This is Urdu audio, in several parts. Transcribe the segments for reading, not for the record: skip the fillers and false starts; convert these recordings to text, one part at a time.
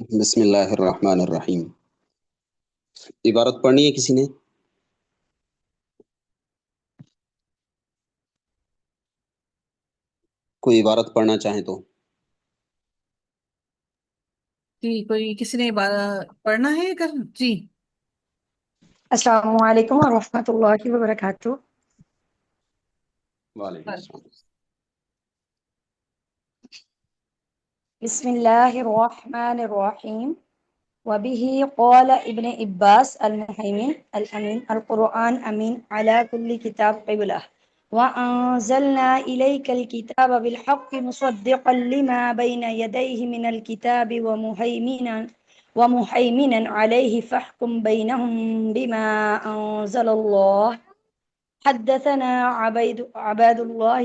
بسم اللہ الرحمن الرحیم۔ عبارت پڑھنی ہے کسی نے؟ کوئی عبارت پڑھنا چاہیں تو؟ جی کوئی کسی نے پڑھنا ہے جی السلام علیکم ورحمۃ اللہ وبرکاتہ۔ وعلیکم السلام۔ بسم اللہ الرحمن الرحیم۔ وبه قال ابن عباس المحیمن الامین القرآن امین علی کل کتاب قبلہ وانزلنا الیک الکتاب بالحق مصدقا لما بین یدیہ من الکتاب ومحیمنا علیہ فاحکم بینہم بما انزل اللہ۔ حدثنا عباد الله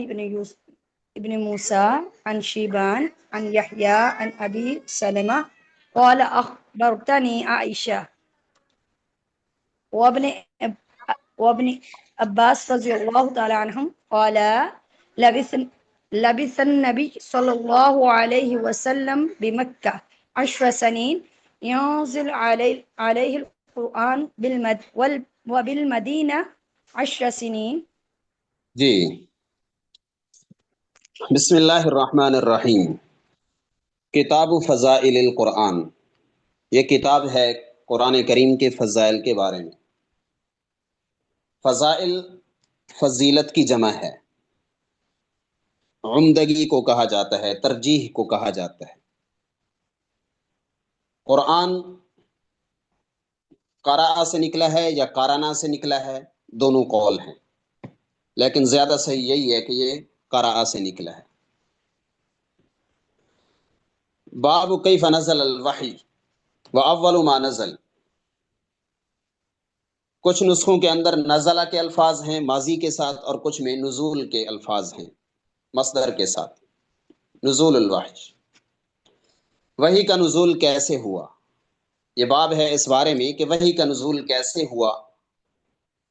بن موسى عن شيبان عن يحيى عن أبي سلمة قال أخبرتني عائشة وابن عباس رضي الله تعالى عنهم قال لبث النبي صلى الله عليه وسلم بمكة 10 سنين ينزل عليه القرآن وبالمدينة 10 سنين۔ جی، بسم اللہ الرحمن الرحیم۔ کتاب فضائل القرآن، یہ کتاب ہے قرآن کریم کے فضائل کے بارے میں۔ فضائل فضیلت کی جمع ہے، عمدگی کو کہا جاتا ہے، ترجیح کو کہا جاتا ہے۔ قرآن قرأ سے نکلا ہے یا قرأنا سے نکلا ہے، دونوں قول ہیں، لیکن زیادہ صحیح یہی ہے کہ یہ قرأ سے نکلا ہے۔ باب کیف نزل الوحی واول ما نزل، کچھ نسخوں کے اندر نزلہ کے الفاظ ہیں ماضی کے ساتھ، اور کچھ میں نزول کے الفاظ ہیں مصدر کے ساتھ۔ نزول الوحی، وحی کا نزول کیسے ہوا، یہ باب ہے اس بارے میں کہ وحی کا نزول کیسے ہوا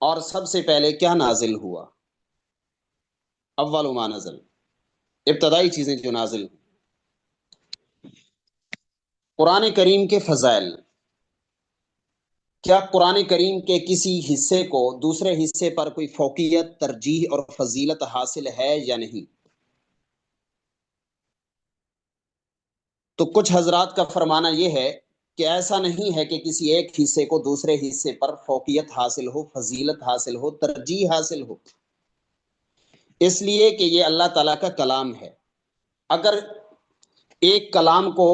اور سب سے پہلے کیا نازل ہوا۔ اول ما نزل، ابتدائی چیزیں جو نازل ہوئی۔ قرآن کریم کے فضائل، کیا قرآن کریم کے کسی حصے کو دوسرے حصے پر کوئی فوقیت، ترجیح اور فضیلت حاصل ہے یا نہیں؟ تو کچھ حضرات کا فرمانا یہ ہے کہ ایسا نہیں ہے کہ کسی ایک حصے کو دوسرے حصے پر فوقیت حاصل ہو، فضیلت حاصل ہو، ترجیح حاصل ہو، اس لیے کہ یہ اللہ تعالیٰ کا کلام ہے۔ اگر ایک کلام کو،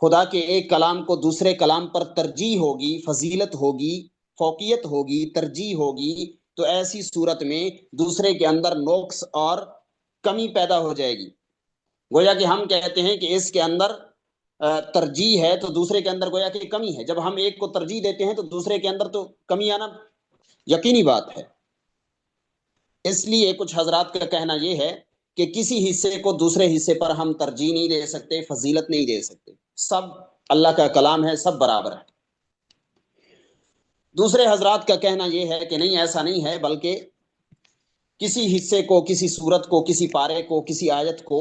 خدا کے ایک کلام کو دوسرے کلام پر ترجیح ہوگی، فضیلت ہوگی، فوقیت ہوگی، ترجیح ہوگی، تو ایسی صورت میں دوسرے کے اندر نقص اور کمی پیدا ہو جائے گی۔ گویا کہ ہم کہتے ہیں کہ اس کے اندر ترجیح ہے تو دوسرے کے اندر گویا کہ کمی ہے۔ جب ہم ایک کو ترجیح دیتے ہیں تو دوسرے کے اندر تو کمی آنا یقینی بات ہے۔ اس لیے کچھ حضرات کا کہنا یہ ہے کہ کسی حصے کو دوسرے حصے پر ہم ترجیح نہیں دے سکتے، فضیلت نہیں دے سکتے، سب اللہ کا کلام ہے، سب برابر ہے۔ دوسرے حضرات کا کہنا یہ ہے کہ نہیں، ایسا نہیں ہے، بلکہ کسی حصے کو، کسی سورت کو، کسی پارے کو، کسی آیت کو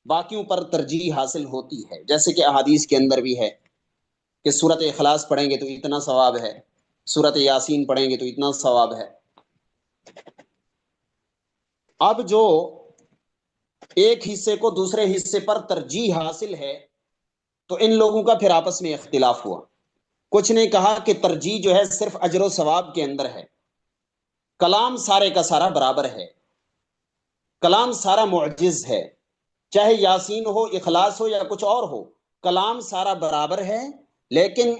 باقیوں پر ترجیح حاصل ہوتی ہے، جیسے کہ احادیث کے اندر بھی ہے کہ سورت اخلاص پڑھیں گے تو اتنا ثواب ہے، سورت یاسین پڑھیں گے تو اتنا ثواب ہے۔ اب جو ایک حصے کو دوسرے حصے پر ترجیح حاصل ہے تو ان لوگوں کا پھر آپس میں اختلاف ہوا۔ کچھ نے کہا کہ ترجیح جو ہے صرف اجر و ثواب کے اندر ہے، کلام سارے کا سارا برابر ہے، کلام سارا معجز ہے، چاہے یاسین ہو، اخلاص ہو یا کچھ اور ہو، کلام سارا برابر ہے، لیکن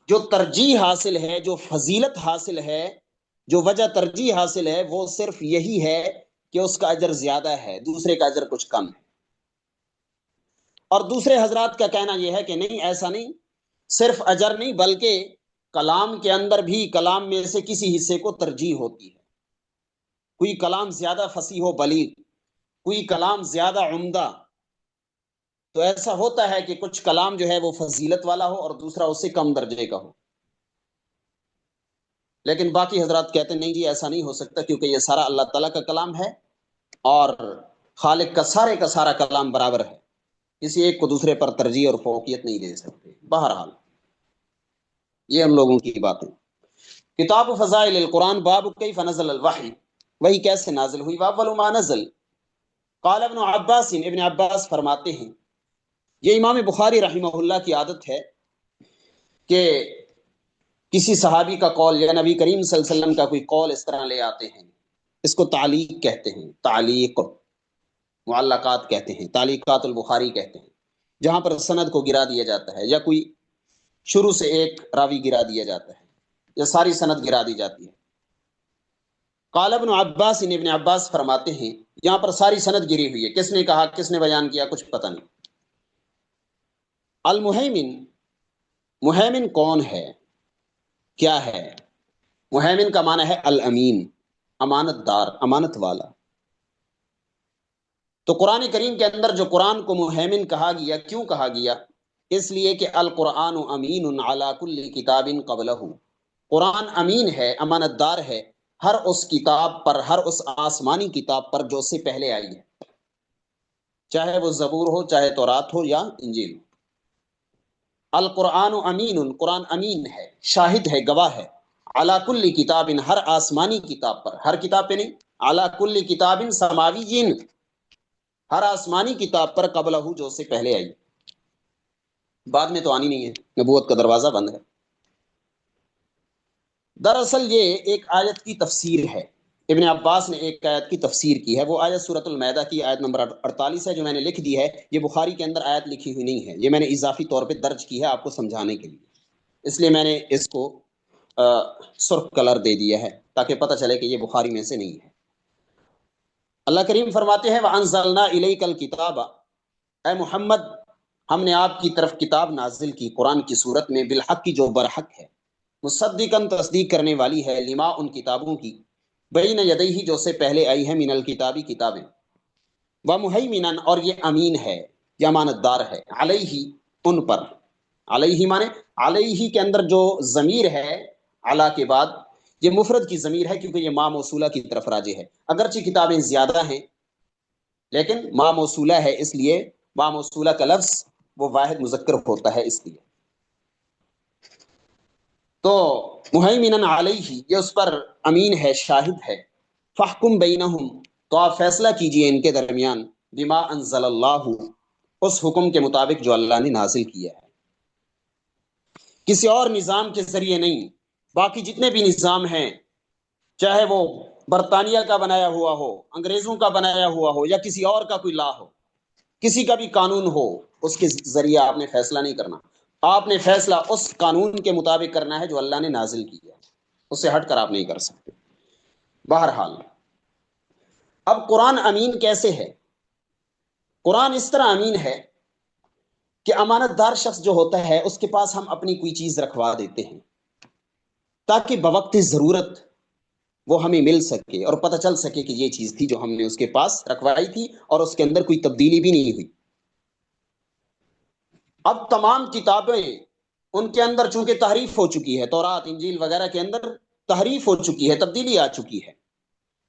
جو ترجیح حاصل ہے، جو فضیلت حاصل ہے، جو وجہ ترجیح حاصل ہے، وہ صرف یہی ہے کہ اس کا اجر زیادہ ہے، دوسرے کا اجر کچھ کم ہے۔ اور دوسرے حضرات کا کہنا یہ ہے کہ نہیں، ایسا نہیں، صرف اجر نہیں بلکہ کلام کے اندر بھی کلام میں سے کسی حصے کو ترجیح ہوتی ہے۔ کوئی کلام زیادہ فصیح و بلیغ، کوئی کلام زیادہ عمدہ، تو ایسا ہوتا ہے کہ کچھ کلام جو ہے وہ فضیلت والا ہو اور دوسرا اس سے کم درجے کا ہو۔ لیکن باقی حضرات کہتے ہیں نہیں جی، ایسا نہیں ہو سکتا، کیونکہ یہ سارا اللہ تعالیٰ کا کلام ہے اور خالق کا سارے کا سارا کلام برابر ہے، کسی ایک کو دوسرے پر ترجیح اور فوقیت نہیں دے سکتے۔ بہرحال یہ ان لوگوں کی باتیں۔ کتاب فضائل القرآن، باب کیف نزل الوحی، وہی کیسے نازل ہوئی۔ واول ما نزل، قال ابن عباس، ابن عباس فرماتے ہیں، یہ امام بخاری رحمہ اللہ کی عادت ہے کہ کسی صحابی کا قول یا نبی کریم صلی اللہ علیہ وسلم کا کوئی قول اس طرح لے آتے ہیں، اس کو تعلیق کہتے ہیں، تعلیق، معلقات کہتے ہیں، تعلیقات البخاری کہتے ہیں، جہاں پر سند کو گرا دیا جاتا ہے یا کوئی شروع سے ایک راوی گرا دیا جاتا ہے یا ساری سند گرا دی جاتی ہے۔ قال ابن عباس، ابن عباس فرماتے ہیں یہاں پر ساری سند گری ہوئی ہے، کس نے کہا، کس نے بیان کیا، کچھ پتہ نہیں۔ المہیمن، مہیمن کون ہے، کیا ہے؟ مہیمن کا معنی ہے الامین، امانت دار، امانت والا۔ تو قرآن کریم کے اندر جو قرآن کو مہیمن کہا گیا، کیوں کہا گیا؟ اس لیے کہ القرآن امین علی کل کتاب قبلہ، قرآن امین ہے، امانت دار ہے ہر اس کتاب پر، ہر اس آسمانی کتاب پر جو سے پہلے آئی ہے، چاہے وہ زبور ہو، چاہے تورات ہو یا انجیل۔ القرآن امین، قرآن امین ہے، شاہد ہے، گواہ ہے، علی کل کتاب، ہر آسمانی کتاب پر، ہر کتاب پہ نہیں، علی کل کتاب سماوی، ہر آسمانی کتاب پر، قبلہ، جو سے پہلے آئی، بعد میں تو آنی نہیں ہے، نبوت کا دروازہ بند ہے۔ دراصل یہ ایک آیت کی تفسیر ہے، ابن عباس نے ایک آیت کی تفسیر کی ہے، وہ آیت سورۃ المائدہ کی آیت نمبر 48 ہے، جو میں نے لکھ دی ہے۔ یہ بخاری کے اندر آیت لکھی ہوئی نہیں ہے، یہ میں نے اضافی طور پہ درج کی ہے آپ کو سمجھانے کے لیے، اس لیے میں نے اس کو سرخ کلر دے دیا ہے تاکہ پتہ چلے کہ یہ بخاری میں سے نہیں ہے۔ اللہ کریم فرماتے ہیں وَأَنزَلْنَا إِلَيْكَ الْكِتَابَ، اے محمد ہم نے آپ کی طرف کتاب نازل کی قرآن کی صورت میں، بالحق کی جو برحق ہے، مصدقاً تصدیق کرنے والی ہے، لما ان کتابوں کی، بین یدیہ جو سے پہلے آئی ہے، من الکتابی کتابیں، ومہیمناً اور یہ امین ہے، یہ امانت دار ہے، علیہ ان پر، علیہ مانے علیہ کے اندر جو ضمیر ہے علی کے بعد، یہ مفرد کی ضمیر ہے کیونکہ یہ ما موصولہ کی طرف راجع ہے، اگرچہ کتابیں زیادہ ہیں لیکن ما موصولہ ہے، اس لیے ما موصولہ کا لفظ وہ واحد مذکر ہوتا ہے، اس لیے تو مہیمنن علیہ، یہ اس پر امین ہے، شاہد ہے۔ فاحکم بینہم، تو آپ فیصلہ کیجئے ان کے درمیان، بما انزل اللہ، اس حکم کے مطابق جو اللہ نے نازل کیا ہے، کسی اور نظام کے ذریعے نہیں۔ باقی جتنے بھی نظام ہیں، چاہے وہ برطانیہ کا بنایا ہوا ہو، انگریزوں کا بنایا ہوا ہو، یا کسی اور کا کوئی لا ہو، کسی کا بھی قانون ہو، اس کے ذریعے آپ نے فیصلہ نہیں کرنا، آپ نے فیصلہ اس قانون کے مطابق کرنا ہے جو اللہ نے نازل کیا، اس سے ہٹ کر آپ نہیں کر سکتے۔ بہرحال اب قرآن امین کیسے ہے؟ قرآن اس طرح امین ہے کہ امانت دار شخص جو ہوتا ہے اس کے پاس ہم اپنی کوئی چیز رکھوا دیتے ہیں تاکہ بوقت ضرورت وہ ہمیں مل سکے اور پتہ چل سکے کہ یہ چیز تھی جو ہم نے اس کے پاس رکھوائی تھی اور اس کے اندر کوئی تبدیلی بھی نہیں ہوئی۔ اب تمام کتابیں ان کے اندر چونکہ تحریف ہو چکی ہے، تورات، انجیل وغیرہ کے اندر تحریف ہو چکی ہے، تبدیلی آ چکی ہے،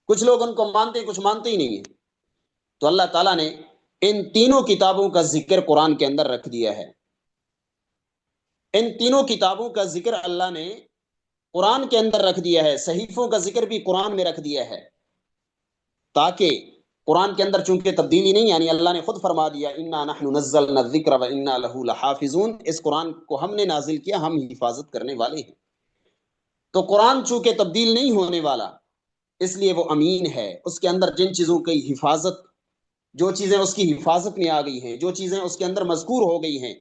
کچھ لوگ ان کو مانتے ہیں، کچھ مانتے ہی نہیں ہیں، تو اللہ تعالیٰ نے ان تینوں کتابوں کا ذکر قرآن کے اندر رکھ دیا ہے۔ ان تینوں کتابوں کا ذکر اللہ نے قرآن کے اندر رکھ دیا ہے، صحیفوں کا ذکر بھی قرآن میں رکھ دیا ہے، تاکہ قرآن کے اندر چونکہ تبدیلی نہیں، یعنی اللہ نے خود فرما دیا انا نحن نزلنا الذکر وانا لہ لحافظون، اس قرآن کو ہم نے نازل کیا، ہم حفاظت کرنے والے ہیں۔ تو قرآن چونکہ تبدیل نہیں ہونے والا، اس لیے وہ امین ہے، اس کے اندر جن چیزوں کی حفاظت، جو چیزیں اس کی حفاظت میں آ گئی ہیں، جو چیزیں اس کے اندر مذکور ہو گئی ہیں،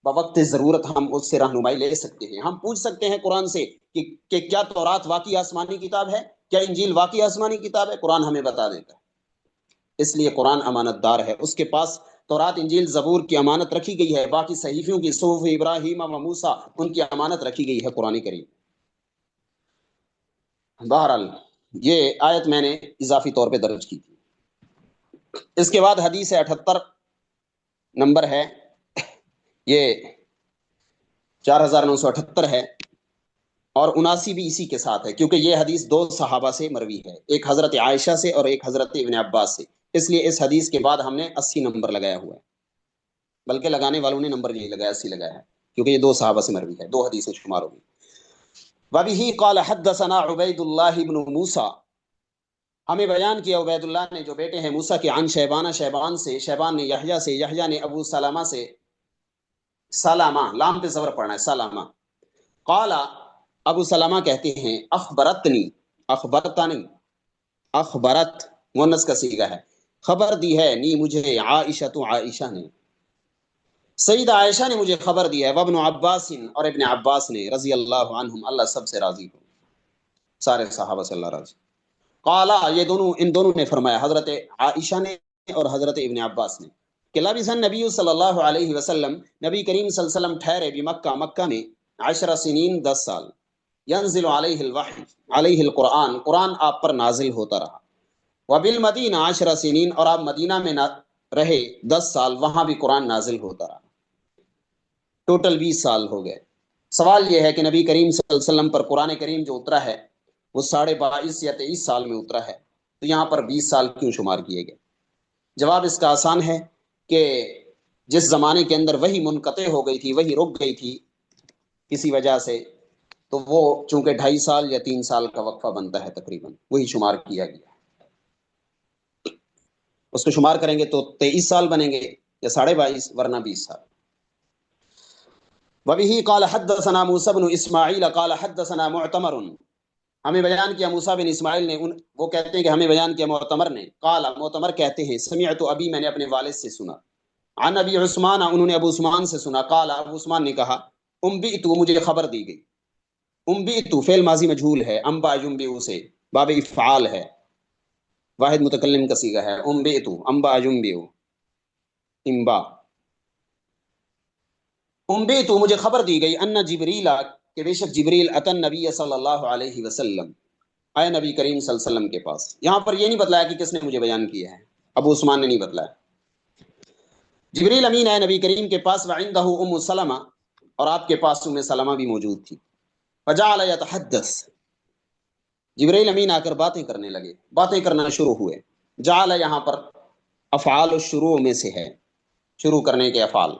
بوقت ضرورت ہم اس سے رہنمائی لے سکتے ہیں۔ ہم پوچھ سکتے ہیں قرآن سے کہ کیا تورات واقعی آسمانی کتاب ہے، کیا انجیل واقعی آسمانی کتاب ہے؟ قرآن ہمیں بتا دیتا ہے۔ اس لیے قرآن امانت دار ہے، اس کے پاس تورات، انجیل، زبور کی امانت رکھی گئی ہے، باقی صحیفوں کی، صحف ابراہیم و موسیٰ، ان کی امانت رکھی گئی ہے قرآن کریم۔ بہرحال یہ آیت میں نے اضافی طور پہ درج کی تھی۔ اس کے بعد حدیث 78 نمبر ہے، یہ 4978 ہے، اور 79 بھی اسی کے ساتھ ہے، کیونکہ یہ حدیث دو صحابہ سے مروی ہے، ایک حضرت عائشہ سے اور ایک حضرت ابن عباس سے، اس لیے اس حدیث کے بعد ہم نے 80 نمبر لگایا ہوا ہے۔ بلکہ لگانے والوں نے نمبر نہیں لگایا، 80 لگایا ہے، کیونکہ یہ 2 صحابہ سے مروی ہے، 2 حدیث میں شمار ہوگی۔ وبه قال حدثنا عبید اللہ بن موسیٰ، ہمیں بیان کیا عبید اللہ نے جو بیٹے ہیں موسیٰ کے، عن شیبان، شیبان سے، شیبان نے یحییٰ سے، یحییٰ نے ابو سلمہ سے، سلامہ لام پہ زبر پڑھنا ہے، سلامہ، قال ابو سلمہ کہتے ہیں اخبرتنی، اخبرتنی، اخبرت مؤنث کا صیغہ ہے، خبر دی ہے نی مجھے، عائشہ تو عائشہ نے، سیدہ عائشہ نے مجھے خبر دی ہے، وابن عباس اور ابن عباس نے، رضی اللہ عنہم اللہ سب سے راضی ہو، سارے صحابہ سے اللہ راضی۔ قالا یہ دونوں، ان دونوں نے فرمایا، حضرت عائشہ نے اور حضرت ابن عباس نے، کہ لبث النبی صلی اللہ علیہ وسلم، نبی کریم صلی اللہ علیہ وسلم ٹھہرے بمکہ، مکہ میں، 10 سنین 10 سال، ینزل علیہ الوحی، علیہ القرآن، قرآن آپ پر نازل ہوتا رہا، وبالمدینہ 10 سنین، اور آپ مدینہ میں رہے 10 سال، وہاں بھی قرآن نازل ہوتا رہا، ٹوٹل 20 سال ہو گئے۔ سوال یہ ہے کہ نبی کریم صلی اللہ علیہ وسلم پر قرآن کریم جو اترا ہے وہ 22.5 یا 23 سال میں اترا ہے، تو یہاں پر 20 سال کیوں شمار کیے گئے؟ جواب اس کا آسان ہے کہ جس زمانے کے اندر وہی منقطع ہو گئی تھی، وہی رک گئی تھی کسی وجہ سے، تو وہ چونکہ 2.5 سال یا 3 سال کا وقفہ بنتا ہے تقریباً، وہی شمار کیا گیا، اس کو شمار کریں گے تو 23 سال بنیں گے یا 22.5، ورنہ 20 سال۔ وبه قال حدثنا موسى بن اسماعیل قال حدثنا معتمر، ہمیں بیان کیا موسیٰ بن اسماعیل نے، وہ کہتے ہیں کہ ہمیں بیان کیا معتمر نے، قال معتمر کہتے ہیں سمعت ابی، میں نے اپنے والد سے سنا، عن ابی عثمان، انہوں نے ابو عثمان سے سنا، قال ابو عثمان نے کہا انبئت، مجھے خبر دی گئی، انبئت فعل ماضی مجہول ہے، انبا ینبئ سے باب افعال ہے، واحد متکلم کا صیغہ ہے، انبئت، انبا ینبئ، انبا، انبئت مجھے خبر دی گئی، ان جبریل، کہ بے شک جبریل، اتن نبی صلی اللہ علیہ وسلم، آئے نبی کریم صلی اللہ علیہ وسلم کے پاس۔ یہاں پر یہ نہیں بتلایا کہ کس نے مجھے بیان کیا ہے، ابو عثمان نے نہیں بتلایا، جبریل امین آئے نبی کریم کے پاس، وعندہ ام سلمہ، اور آپ کے پاس ام سلمہ بھی موجود تھی، فجعل یتحدث، جبریل امین آ کر باتیں کرنے لگے، باتیں کرنا شروع ہوئے، جعل یہاں پر افعال الشروع میں سے ہے، شروع کرنے کے افعال،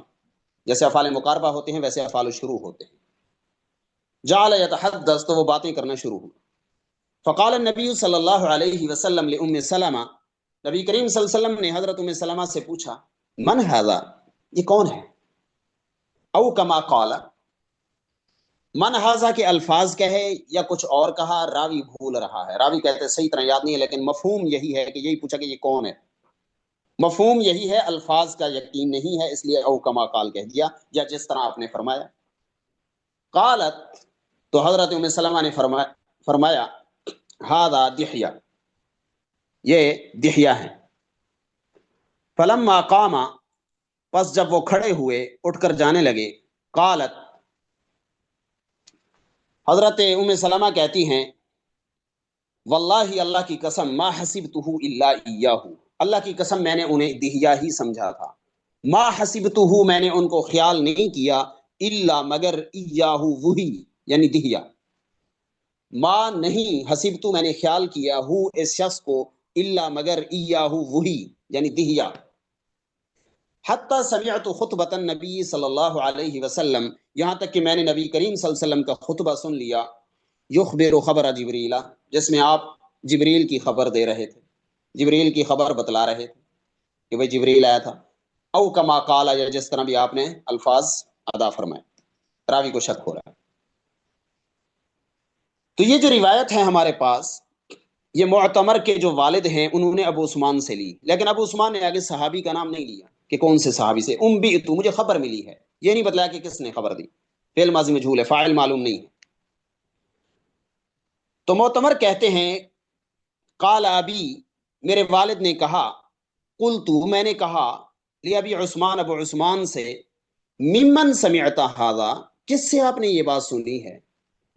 جیسے افعال مقاربہ ہوتے ہیں ویسے افعال الشروع ہوتے ہیں، جعل یتحدث، تو وہ باتیں کرنا شروع ہوئی، فقال النبی صلی اللہ علیہ وسلم لأم سلمہ، نبی کریم صلی اللہ علیہ وسلم نے حضرت ام سلمہ سے پوچھا، من ھذا، یہ کون ہے، او کما قال، من ھذا کے الفاظ کہے یا کچھ اور کہا، راوی بھول رہا ہے، راوی کہتے ہیں صحیح طرح یاد نہیں ہے، لیکن مفہوم یہی ہے کہ یہی پوچھا کہ یہ کون ہے، مفہوم یہی ہے، الفاظ کا یقین نہیں ہے، اس لیے او کما قال کہہ دیا، یا جس طرح آپ نے فرمایا۔ قالت، تو حضرت ام سلمہ نے فرمایا ھذا دحیہ، یہ دحیہ ہے، فلما قام، پس جب وہ کھڑے ہوئے، اٹھ کر جانے لگے، قالت، حضرت ام سلمہ کہتی ہیں واللہ، اللہ کی قسم، ما حسبتہ الا ایاہ، اللہ کی قسم میں نے انہیں دہیا ہی سمجھا تھا، ما حسبتہ، میں نے ان کو خیال نہیں کیا، الا مگر، ایاہ وہی، یعنی دہیا، ما نہیں، حسبتو میں نے خیال کیا، ہو اس شخص کو، الا مگر، ایاہ وہی، یعنی دہیا، حتی سمعت خطبۃ النبی صلی اللہ علیہ وسلم، یہاں تک کہ میں نے نبی کریم صلی اللہ علیہ وسلم کا خطبہ سن لیا، یخبر خبر جبریل، جس میں آپ جبریل کی خبر دے رہے تھے، جبریل کی خبر بتلا رہے تھے کہ بھئی جبریل آیا تھا، او کما قال، یا جس طرح بھی آپ نے الفاظ ادا فرمائے، راوی کو شک ہو رہا ہے۔ تو یہ جو روایت ہے ہمارے پاس، یہ معتمر کے جو والد ہیں انہوں نے ابو عثمان سے لی، لیکن ابو عثمان نے آگے صحابی کا نام نہیں لیا کہ کون سے صحابی سے، انبئت، مجھے خبر ملی ہے، یہ نہیں بتلایا کہ کس نے خبر دی، فعل ماضی مجہول ہے، فاعل معلوم نہیں ہے۔ تو معتمر کہتے ہیں قال ابی، میرے والد نے کہا، قلت، میں نے کہا، لابی عثمان، ابو عثمان سے، ممن سمعت ھذا، کس سے آپ نے یہ بات سنی ہے،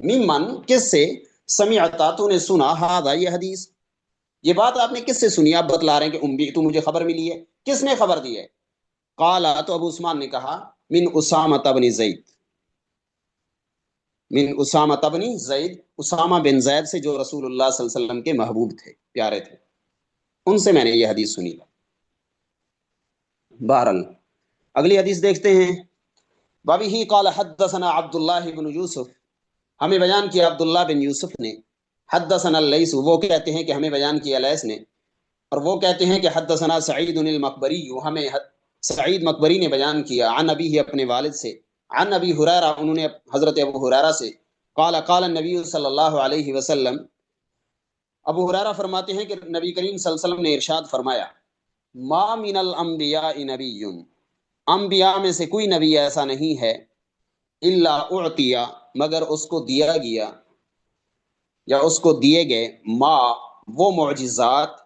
ممن، کس سے، سمعت، تو نے سنا، ھذا، یہ حدیث، یہ بات آپ نے کس سے سنی، آپ بتلا رہے ہیں کہ انبئت، مجھے خبر ملی ہے، کس نے خبر دی ہے، قال، تو ابو عثمان نے کہا، من اسامہ بن زید، من اسامہ بن زید، اسامہ بن زید سے، جو رسول اللہ صلی اللہ علیہ وسلم کے محبوب تھے، پیارے تھے، ان سے میں نے یہ حدیث سنی۔ بہرحال اگلی حدیث دیکھتے ہیں. وبہ قال حدثنا عبداللہ بن یوسف، ہمیں بیان کیا عبداللہ بن یوسف نے. حدثنا اللیث، وہ کہتے ہیں کہ ہمیں بیان کیا لیث نے، اور وہ کہتے ہیں کہ حدثنا سعید المقبری، ہمیں سعید مقبری نے بیان کیا، عن ابیہ، اپنے والد سے، عن ابی ہریرہ، انہوں نے حضرت ابو ہریرہ سے، قال قال النبی صلی اللہ علیہ وسلم، ابو ہریرہ فرماتے ہیں کہ نبی کریم صلی اللہ علیہ وسلم نے ارشاد فرمایا، ما من الانبیاء نبی، انبیاء میں سے کوئی نبی ایسا نہیں ہے، الا اعطی، مگر اس کو دیا گیا یا اس کو دیے گئے، ما، وہ معجزات،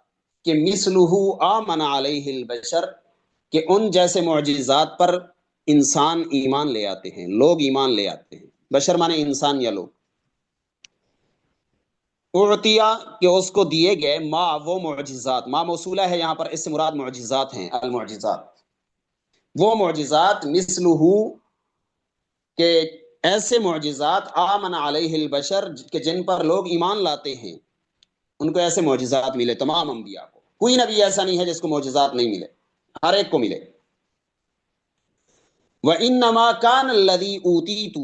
کہ مثلہ آمن علیہ البشر، کہ ان جیسے معجزات پر انسان ایمان لے آتے ہیں، لوگ ایمان لے آتے ہیں. بشر مانے انسان یا لوگ. اعطیہ، کہ اس کو دیے گئے، ما، وہ معجزات، ما موصولہ ہے یہاں پر، اس سے مراد معجزات ہیں، المعجزات، وہ معجزات، مثلہ، کہ ایسے معجزات، آمن علیہ البشر، کہ جن پر لوگ ایمان لاتے ہیں، ان کو ایسے معجزات ملے تمام انبیاء کو. کوئی نبی ایسا نہیں ہے جس کو معجزات نہیں ملے، ہر ایک کو ملے. وَإِنَّمَا كَانَ الَّذِي أُوتِيتُ،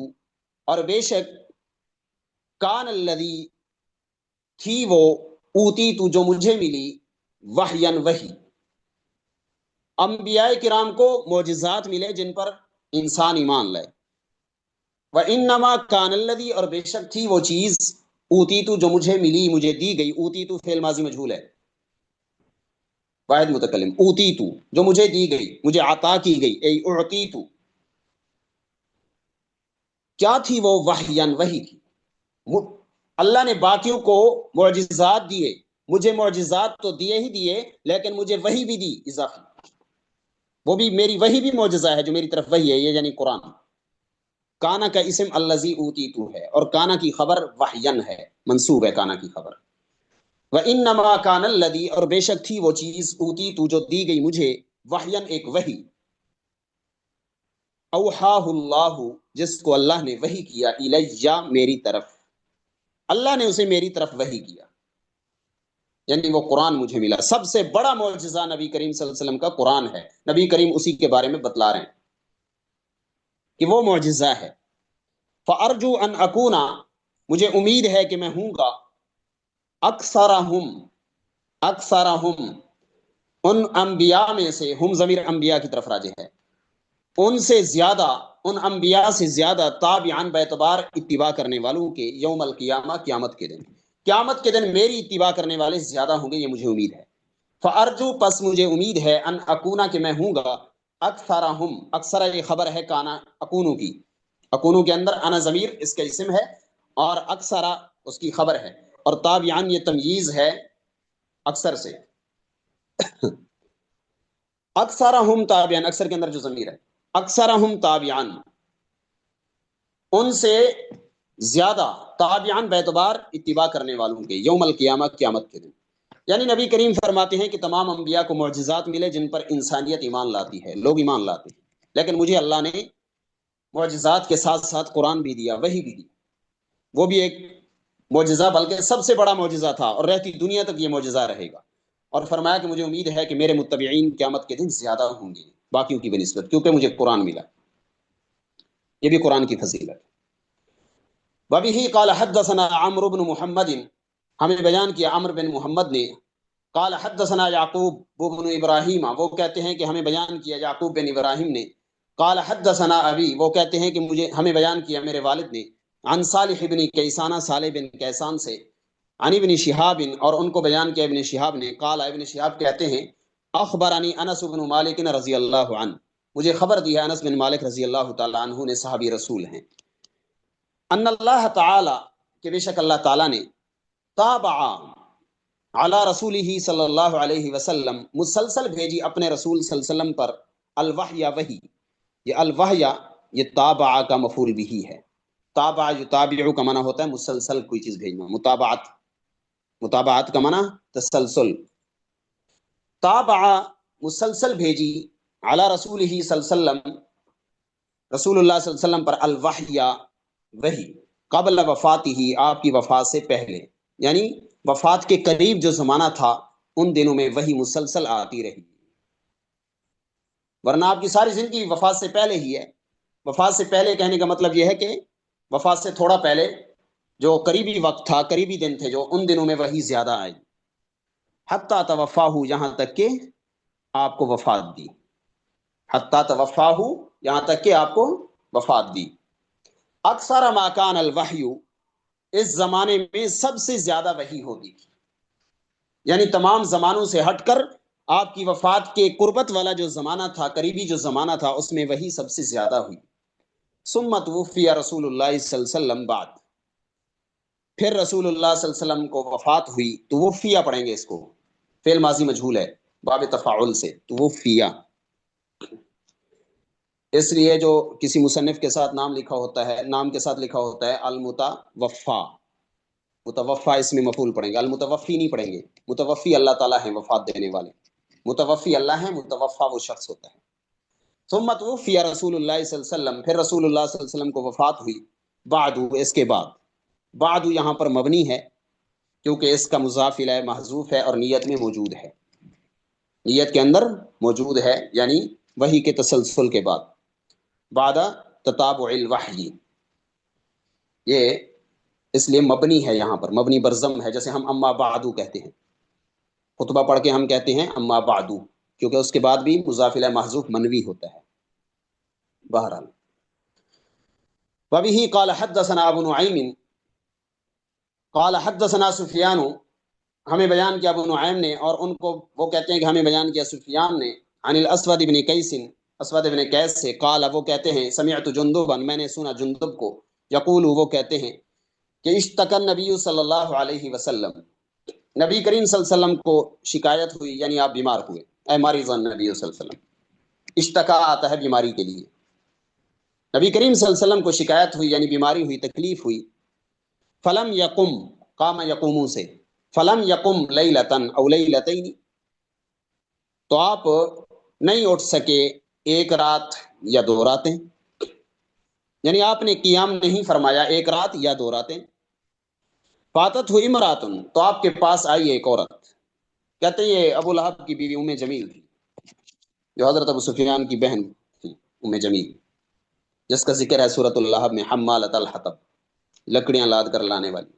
اور بے شک کان الذی، تھی وہ، اوتیتو، جو مجھے ملی، وحیاً، وحی. انبیاء کرام کو معجزات ملے جن پر انسان ایمان لائے. وَإِنَّمَا كَانَ الَّذِي، اور بے شک تھی وہ چیز، اوتیتو، جو مجھے ملی، مجھے دی گئی. اوتیتو فعل ماضی مجہول ہے، واحد متکلم. اوتیتو، جو مجھے دی گئی، مجھے عطا کی گئی، اے اعطیتو. کیا تھی وہ؟ وحیاً، وحی تھی. اللہ نے باقیوں کو معجزات دیے، مجھے معجزات تو دیے ہی دیے، لیکن مجھے وحی بھی دی اضافی. وہ بھی میری وحی بھی معجزہ ہے جو میری طرف وحی ہے، یہ یعنی قرآن. کانا کا اسم الذی اوتیتو ہے، اور کانا کی خبر وحین ہے، منصوب ہے کانا کی خبر. وَإِنَّمَا كَانَ الَّذِي، اور بے شک تھی وہ چیز، اوتیتو، جو دی گئی مجھے، وحین، ایک وحی. اوحاہ اللہ، جس کو اللہ نے وحی کیا، الیہ، میری طرف، اللہ نے اسے میری طرف وحی کیا، یعنی وہ قرآن مجھے ملا. سب سے بڑا معجزہ نبی کریم صلی اللہ علیہ وسلم کا قرآن ہے. نبی کریم اسی کے بارے میں بتلا رہے ہیں کہ وہ معجزہ ہے. فَأَرْجُو أَنْ أَكُونَ، مجھے امید ہے کہ میں ہوں گا، اکثرہم، ان انبیاء میں سے، ہم ضمیر انبیاء کی طرف راجع ہے، ان سے زیادہ، ان انبیاء سے زیادہ، تابعاً، باعتبار اتباع کرنے والوں کے، یوم القیامہ، قیامت کے دن. قیامت کے دن میری اتباع کرنے والے زیادہ ہوں گے، یہ مجھے امید ہے. فَأَرْجُو، پس مجھے امید ہے، ان اکونا، کہ میں ہوں گا، اکثرہم، اکثر یہ خبر ہے کانا اکونو کی، اکونو کے اندر انا ضمیر اس کا اسم ہے، اور اکثرا اس کی خبر ہے، اور تابعاً یہ تمییز ہے اکثر سے. اکثرہم تابعاً، اکثر کے اندر جو ضمیر ہے، اکثرہم تابعاً، ان سے زیادہ، تابعاً، باعتبار اتباع کرنے والوں کے، یوم القیامہ، قیامت کے دن. یعنی نبی کریم فرماتے ہیں کہ تمام انبیاء کو معجزات ملے جن پر انسانیت ایمان لاتی ہے، لوگ ایمان لاتے ہیں، لیکن مجھے اللہ نے معجزات کے ساتھ ساتھ قرآن بھی دیا، وحی بھی دی. وہ بھی ایک معجزہ، بلکہ سب سے بڑا معجزہ تھا، اور رہتی دنیا تک یہ معجزہ رہے گا. اور فرمایا کہ مجھے امید ہے کہ میرے متبعین قیامت کے دن زیادہ ہوں گے باقیوں کی بنسبت، کیونکہ مجھے قرآن ملا. یہ بھی قرآن کی فضیلت. وبہ قال حدثنا عمرو بن محمد، ہمیں بیان کیا عمرو بن محمد نے. قال حدثنا یعقوب بن ابراہیم، وہ کہتے ہیں کہ ہمیں بیان کیا یعقوب بن ابراہیم نے. قال حدثنا ابی، وہ کہتے ہیں کہ ہمیں بیان کیا میرے والد نے. عن صالح بن کیسان، صالح بن کیسان سے. عن ابن شہاب، اور ان کو بیان کیا ابن شہاب نے. قال، ابن شہاب کہتے ہیں، اخبرنی انس بن مالک رضی اللہ عنہ، مجھے خبر دی ہے انس بن مالک رضی اللہ تعالی عنہ نے، صحابی رسول ہیں. ان اللہ تعالی، کہ بے شک اللہ تعالی نے، تابع علی رسولہ صلی اللہ علیہ وسلم، مسلسل بھیجی اپنے رسول صلی اللہ علیہ وسلم پر، الوحی، وحی. یہ الوحی، یہ تابع کا مفعول بھی ہے. تابع یتابع کا معنی ہوتا ہے مسلسل کوئی چیز بھیجنا، متابعت کا معنی تسلسل. تابع، مسلسل بھیجی، علی رسولہ صلی اللہ علیہ وسلم، رسول اللہ صلی اللہ علیہ وسلم پر، الوحی، وحی، قبل وفاتہ، آپ کی وفات سے پہلے، یعنی وفات کے قریب جو زمانہ تھا ان دنوں میں وحی مسلسل آتی رہی. ورنہ آپ کی ساری زندگی وفات سے پہلے ہی ہے. وفات سے پہلے کہنے کا مطلب یہ ہے کہ وفات سے تھوڑا پہلے جو قریبی وقت تھا، قریبی دن تھے جو، ان دنوں میں وہی زیادہ آئی. حتیٰ توفاہ، یہاں تک کہ آپ کو وفات دی. حتیٰ توفاہ، یہاں تک کہ آپ کو وفات دی. اکثر ما کان الوحی، اس زمانے میں سب سے زیادہ وحی ہوتی تھی. یعنی تمام زمانوں سے ہٹ کر آپ کی وفات کے قربت والا جو زمانہ تھا، قریبی جو زمانہ تھا، اس میں وہی سب سے زیادہ ہوئی. ثم توفی رسول اللہ صلی اللہ علیہ وسلم بعد، پھر رسول اللہ صلی اللہ علیہ وسلم کو وفات ہوئی. توفیہ پڑھیں گے اس کو، فعل ماضی مجہول ہے باب تفاعل سے، توفیہ. اس لیے جو کسی مصنف کے ساتھ نام لکھا ہوتا ہے، نام کے ساتھ لکھا ہوتا ہے المتوفا، متوفا اس میں مفعول پڑھیں گے، المتوفی نہیں پڑھیں گے. متوفی اللہ تعالیٰ ہیں، وفات دینے والے. متوفی اللہ ہیں، متوفا وہ شخص ہوتا ہے. ثم توفی رسول اللہ صلی اللہ علیہ وسلم، پھر رسول اللہ صلی اللہ علیہ وسلم کو وفات ہوئی. بعد، اس کے بعد. بعد یہاں پر مبنی ہے کیونکہ اس کا مضاف الیہ محذوف ہے اور نیت میں موجود ہے، نیت کے اندر موجود ہے، یعنی وحی کے تسلسل کے بعد. بعد تتابع الوحی، یہ اس لیے مبنی ہے، یہاں پر مبنی برضم ہے. جیسے ہم اما بعدو کہتے ہیں، خطبہ پڑھ کے ہم کہتے ہیں اما بعدو، کیونکہ اس کے بعد بھی مضاف الیہ محذوف منوی ہوتا ہے. بہرحال وبه قال حدثنا ابو نعیم قال حدثنا سفیان، ہمیں بیان کیا ابو نعیم نے، اور ان کو وہ کہتے ہیں کہ ہمیں بیان کیا سفیان نے، عن الاسود بن قیس، اسود بن قیس سے، قال وہ کہتے ہیں سمعت جندبا، میں نے سنا جندب کو، یقول وہ کہتے ہیں کہ اشتکى النبی صلی اللہ علیہ وسلم، نبی کریم صلی اللہ علیہ وسلم کو شکایت ہوئی، یعنی آپ بیمار ہوئے. اے مریض النبی صلی اللہ علیہ وسلم، اشتکا آتا ہے بیماری کے لیے. نبی کریم صلی اللہ علیہ وسلم کو شکایت ہوئی، یعنی بیماری ہوئی، تکلیف ہوئی. فلم یقم، قام یقوموں سے، فلم یقم لیلتن او لیلتین، تو آپ نہیں اٹھ سکے ایک رات یا دو راتیں، یعنی آپ نے قیام نہیں فرمایا ایک رات یا دو راتیں. فاتت ہوئی امراتن، تو آپ کے پاس آئی ایک عورت. کہتے ہیں یہ ابو لہب کی بیوی ام جمیل تھی، جو حضرت ابو سفیان کی بہن تھی، ام جمیل، جس کا ذکر ہے سورۃ اللہب میں، حمالۃ الحطب، لکڑیاں لاد کر لانے والی.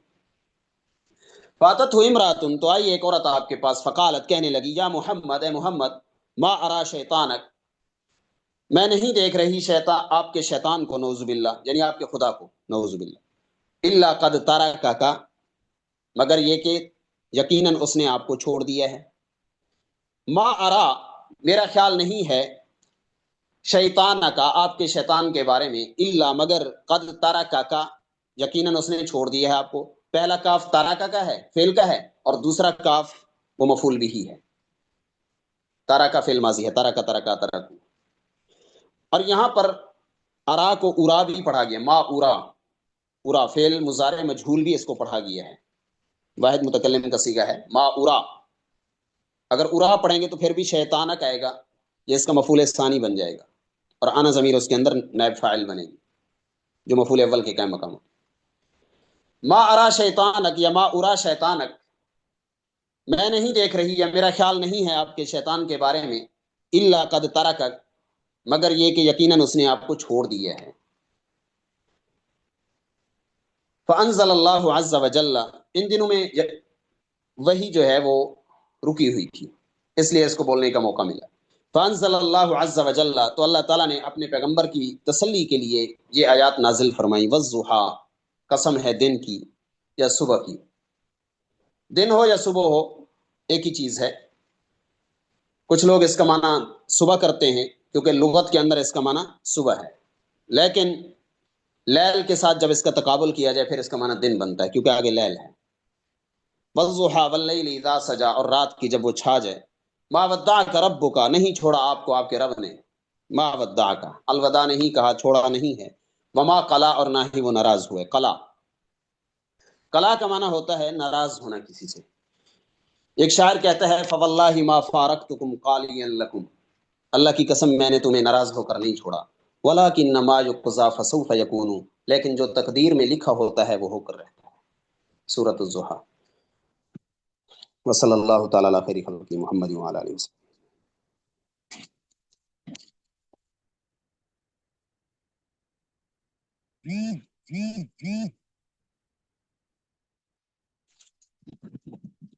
فاتت ہوئی امراتن، تو آئی ایک عورت آپ کے پاس. فقالت، کہنے لگی، یا محمد، اے محمد، ما ارا شیطانک، میں نہیں دیکھ رہی شیطان، آپ کے شیطان کو، نعوذ باللہ، یعنی آپ کے خدا کو، نعوذ باللہ، الا قد ترکک، مگر یہ کہ یقیناً اس نے آپ کو چھوڑ دیا ہے. ما ارا، میرا خیال نہیں ہے، شیطان کا، آپ کے شیطان کے بارے میں، الا مگر، قد ترکک، یقیناً اس نے چھوڑ دیا ہے آپ کو. پہلا کاف ترکہ کا ہے، فعل کا ہے، اور دوسرا کاف وہ مفعول بھی ہے. ترکہ فعل ماضی ہے، ترکہ ترکہ ترک. اور یہاں پر ارا کو ارا بھی پڑھا گیا، ما ارا، ارا فعل مضارع مجہول بھی اس کو پڑھا گیا ہے، واحد متکلم کا صیغہ ہے، ما ارا. اگر ارا پڑھیں گے تو پھر بھی شیطانک آئے گا، یہ اس کا مفعول ثانی بن جائے گا، اور انا ضمیر اس کے اندر نائب فاعل بنے گی، جو مفعول اول کے قائم مقام. ما ارا شیطانک یا ما ارا شیطانک، میں نہیں دیکھ رہی یا میرا خیال نہیں ہے آپ کے شیطان کے بارے میں، الا قد ترکک، مگر یہ کہ یقیناً اس نے آپ کو چھوڑ دیا ہے. فانزل اللہ عز وجل، ان دنوں میں وہی جو ہے وہ رکی ہوئی تھی، اس لیے اس کو بولنے کا موقع ملا. فانزل اللہ عز وجل، تو اللہ تعالیٰ نے اپنے پیغمبر کی تسلی کے لیے یہ آیات نازل فرمائی. والضحیٰ، قسم ہے دن کی یا صبح کی. دن ہو یا صبح ہو ایک ہی چیز ہے. کچھ لوگ اس کا معنی صبح کرتے ہیں کیونکہ لغت کے اندر اس کا معنی صبح ہے، لیکن لیل کے ساتھ جب اس کا تقابل کیا جائے پھر اس کا معنی دن بنتا ہے، کیونکہ آگے لیل ہے. والضحیٰ واللیل اذا سجا، اور رات کی جب وہ چھا جائے. ما ودعک ربک، نہیں چھوڑا آپ کو آپ کے رب نے. ما ودعک، الوداع نہیں کہا، چھوڑا نہیں ہے. وما قلا، اور نہ ہی وہ ناراض ہوئے. قلا، قلا کا معنی ہوتا ہے ناراض ہونا کسی سے. ایک شاعر کہتا ہے فواللہ ما فارقتکم قالیا لکم، اللہ کی قسم میں نے تمہیں ناراض ہو کر نہیں چھوڑا. ولکن ما یقضی فسوف یکون، لیکن جو تقدیر میں لکھا ہوتا ہے وہ ہو کر رہتا ہے. سورۃ الضحیٰ. وصلی اللہ تعالی علی خیر خلقہ محمد وعلی آلہ وسلم.